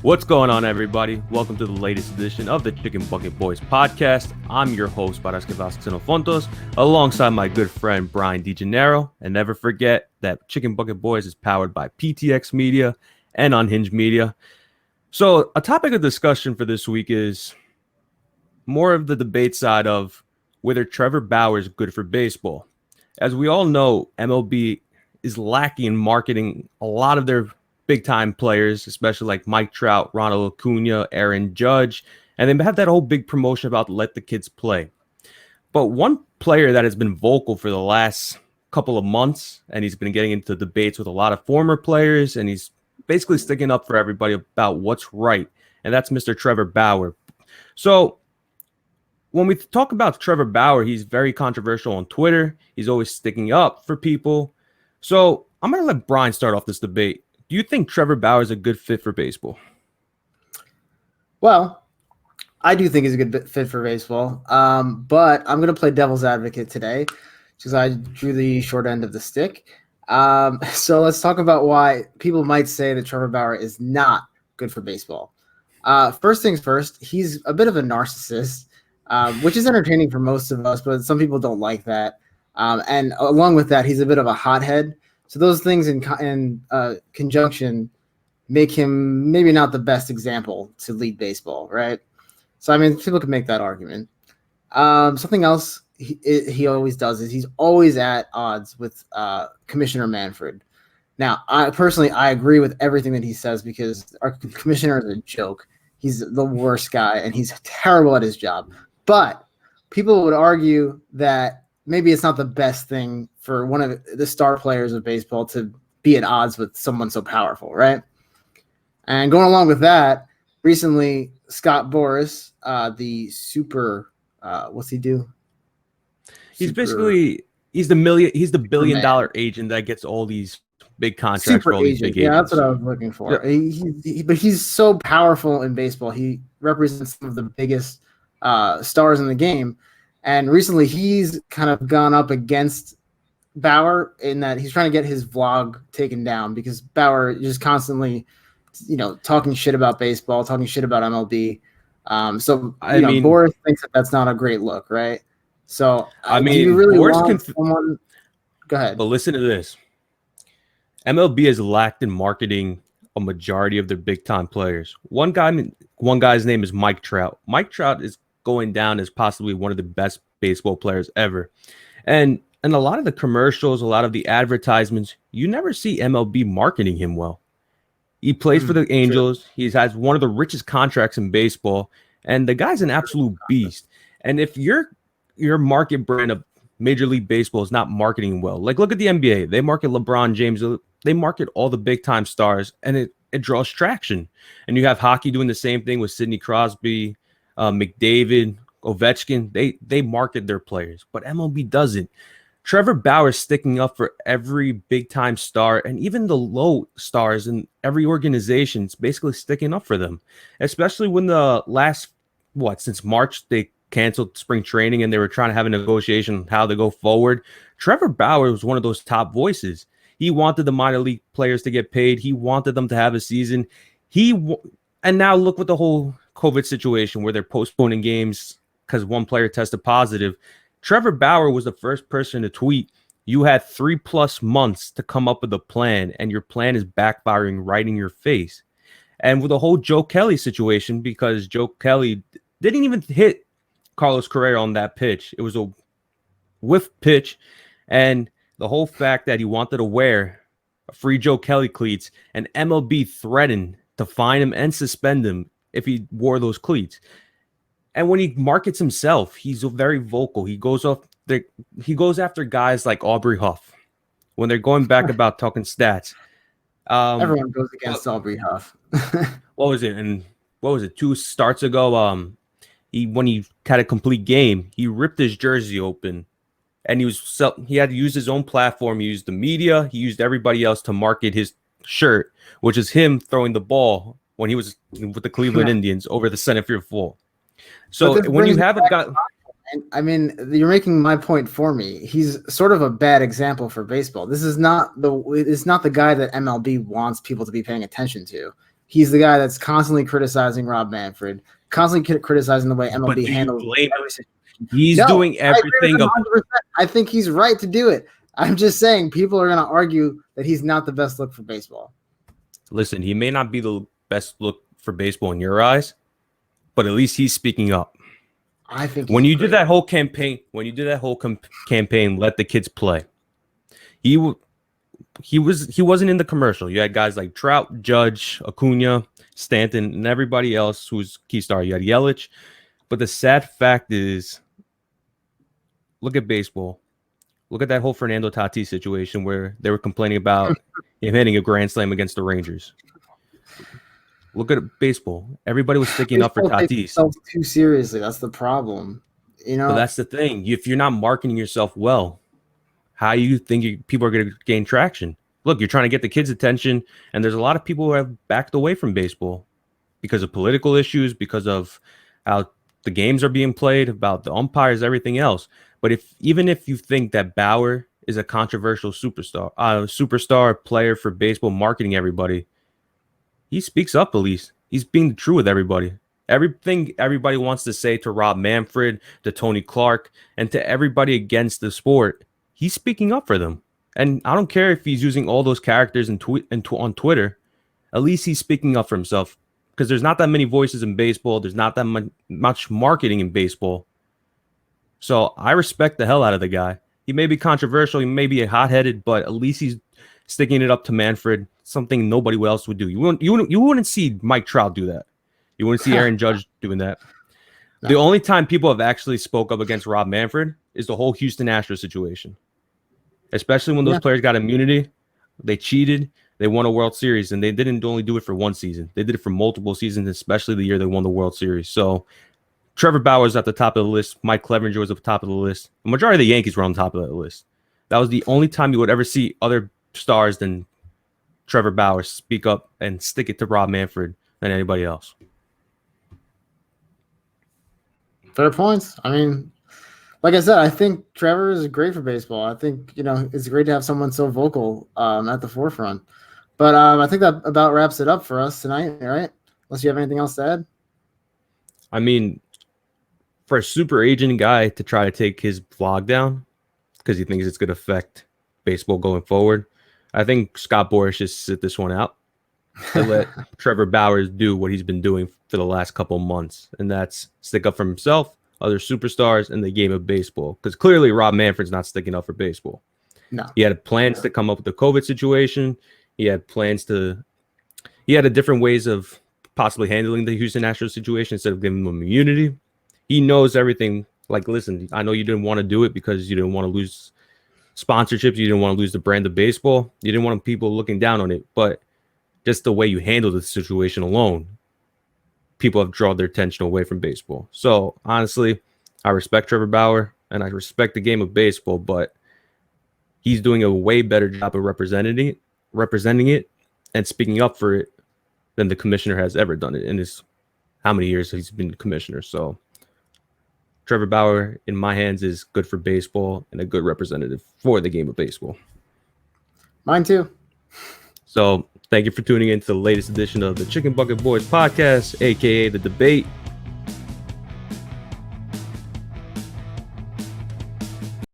What's going on, everybody? Welcome to the latest edition of the Chicken Bucket Boys podcast. I'm your host, Paraskevas Xenophontos, alongside my good friend, Brian DeGennaro. And never forget that Chicken Bucket Boys is powered by PTX Media and Unhinged Media. So a topic of discussion for this week is more of the debate side of whether Trevor Bauer is good for baseball. As we all know, MLB is lacking in marketing a lot of their big-time players, especially like Mike Trout, Ronald Acuna, Aaron Judge, and they have that whole big promotion about let the kids play. But one player that has been vocal for the last couple of months, and he's been getting into debates with a lot of former players, and he's basically sticking up for everybody about what's right, and that's Mr. Trevor Bauer. So when we talk about Trevor Bauer, he's very controversial on Twitter. He's always sticking up for people. So I'm going to let Brian start off this debate. Do you think Trevor Bauer is a good fit for baseball? Well, I do think he's a good fit for baseball, but I'm going to play devil's advocate today because I drew the short end of the stick. So let's talk about why people might say that Trevor Bauer is not good for baseball. First things first, he's a bit of a narcissist, which is entertaining for most of us, but some people don't like that. And along with that, he's a bit of a hothead. So those things in conjunction make him maybe not the best example to lead baseball, right? So, I mean, people can make that argument. Something else he always does is he's always at odds with Commissioner Manfred. Now, I agree with everything that he says because our commissioner is a joke. He's the worst guy, and he's terrible at his job. But people would argue that maybe it's not the best thing for one of the star players of baseball to be at odds with someone so powerful, right? And going along with that, recently Scott Boras, the super, what's he do? He's the $1 billion agent that gets all these big contracts for all these big agents. Yeah, that's what I was looking for. Yeah. But he's so powerful in baseball. He represents some of the biggest stars in the game. And recently he's kind of gone up against Bauer in that he's trying to get his vlog taken down because Bauer is just constantly, talking shit about baseball, talking shit about MLB. Boris thinks that that's not a great look, right? So, do you really want someone? Go ahead. But listen to this. MLB has lacked in marketing a majority of their big-time players. One guy's name is Mike Trout. Mike Trout is going down as possibly one of the best baseball players ever. And a lot of the commercials, a lot of the advertisements, you never see MLB marketing him well. He plays for the Angels. Sure. He has one of the richest contracts in baseball, and the guy's an absolute beast. And if your market brand of Major League Baseball is not marketing well, like look at the NBA. They market LeBron James. They market all the big-time stars, and it draws traction. And you have hockey doing the same thing with Sidney Crosby, McDavid, Ovechkin. They market their players, but MLB doesn't. Trevor Bauer is sticking up for every big time star and even the low stars in every organization. It's basically sticking up for them, especially when the last since March they canceled spring training and they were trying to have a negotiation on how to go forward. Trevor Bauer was one of those top voices. He wanted the minor league players to get paid. He wanted them to have a season. And now look with the whole COVID situation where they're postponing games because one player tested positive. Trevor Bauer was the first person to tweet, "You had 3+ months to come up with a plan, and your plan is backfiring right in your face." And with the whole Joe Kelly situation, because Joe Kelly didn't even hit Carlos Correa on that pitch. It was a whiff pitch. And the whole fact that he wanted to wear a free Joe Kelly cleats, and MLB threatened to fine him and suspend him if he wore those cleats. And when he markets himself, he's very vocal. He goes after guys like Aubrey Huff when they're going back about talking stats. Everyone goes against Aubrey Huff. What was it? 2 starts ago, when he had a complete game, he ripped his jersey open, and he had to use his own platform. He used the media. He used everybody else to market his shirt, which is him throwing the ball when he was with the Cleveland Indians over the center field full. So when you haven't got, I mean, you're making my point for me. He's sort of a bad example for baseball. This is not the guy that MLB wants people to be paying attention to. he's the guy that's constantly criticizing Rob Manfred, constantly criticizing the way But MLB do you handles blame every him? situation. He's No, doing I agree with everything. him 100%. I think he's right to do it. I'm just saying people are going to argue that he's not the best look for baseball. Listen, he may not be the best look for baseball in your eyes, but at least he's speaking up. I think When you great. did that whole campaign, campaign, let the kids play. He wasn't in the commercial. You had guys like Trout, Judge, Acuna, Stanton, and everybody else who's key star. You had Yelich, but the sad fact is, look at baseball. Look at that whole Fernando Tatis situation where they were complaining about him hitting a grand slam against the Rangers. Look at baseball. Everybody was sticking up for Tatis. Too seriously. That's the problem. But that's the thing. If you're not marketing yourself well, how you think people are going to gain traction? Look, you're trying to get the kids' attention, and there's a lot of people who have backed away from baseball because of political issues, because of how the games are being played, about the umpires, everything else. But even if you think that Bauer is a controversial superstar player for baseball, marketing everybody, he speaks up at least. He's being true with everybody. Everything everybody wants to say to Rob Manfred, to Tony Clark, and to everybody against the sport, he's speaking up for them. And I don't care if he's using all those characters on Twitter. At least he's speaking up for himself, because there's not that many voices in baseball. There's not that much marketing in baseball. So I respect the hell out of the guy. He may be controversial. He may be hot-headed, but at least he's sticking it up to Manfred, something nobody else would do. You wouldn't see Mike Trout do that. You wouldn't see Aaron Judge doing that. No. The only time people have actually spoke up against Rob Manfred is the whole Houston Astros situation. Especially when those players got immunity, they cheated, they won a World Series, and they didn't only do it for one season. They did it for multiple seasons, especially the year they won the World Series. So Trevor Bauer was at the top of the list. Mike Clevenger was at the top of the list. The majority of the Yankees were on top of that list. That was the only time you would ever see other stars than Trevor Bauer speak up and stick it to Rob Manfred than anybody else. Fair points. I mean, like I said, I think Trevor is great for baseball. I think, it's great to have someone so vocal at the forefront. But I think that about wraps it up for us tonight, right? Unless you have anything else to add. I mean, for a super agent guy to try to take his vlog down because he thinks it's going to affect baseball going forward, I think Scott Boras should sit this one out and let Trevor Bauer do what he's been doing for the last couple months, and that's stick up for himself, other superstars, and the game of baseball. Because clearly Rob Manfred's not sticking up for baseball. No. He had plans to come up with the COVID situation. He had different ways of possibly handling the Houston Astros situation instead of giving them immunity. He knows everything. Like, listen, I know you didn't want to do it because you didn't want to lose sponsorships. You didn't want to lose the brand of baseball. You didn't want people looking down on it. But just the way you handled the situation alone, people have drawn their attention away from baseball. So, honestly, I respect Trevor Bauer and I respect the game of baseball, but he's doing a way better job of representing it and speaking up for it than the commissioner has ever done it in his how many years he's been commissioner. So Trevor Bauer, in my hands, is good for baseball and a good representative for the game of baseball. Mine too. So thank you for tuning in to the latest edition of the Chicken Bucket Boys podcast, aka The Debate.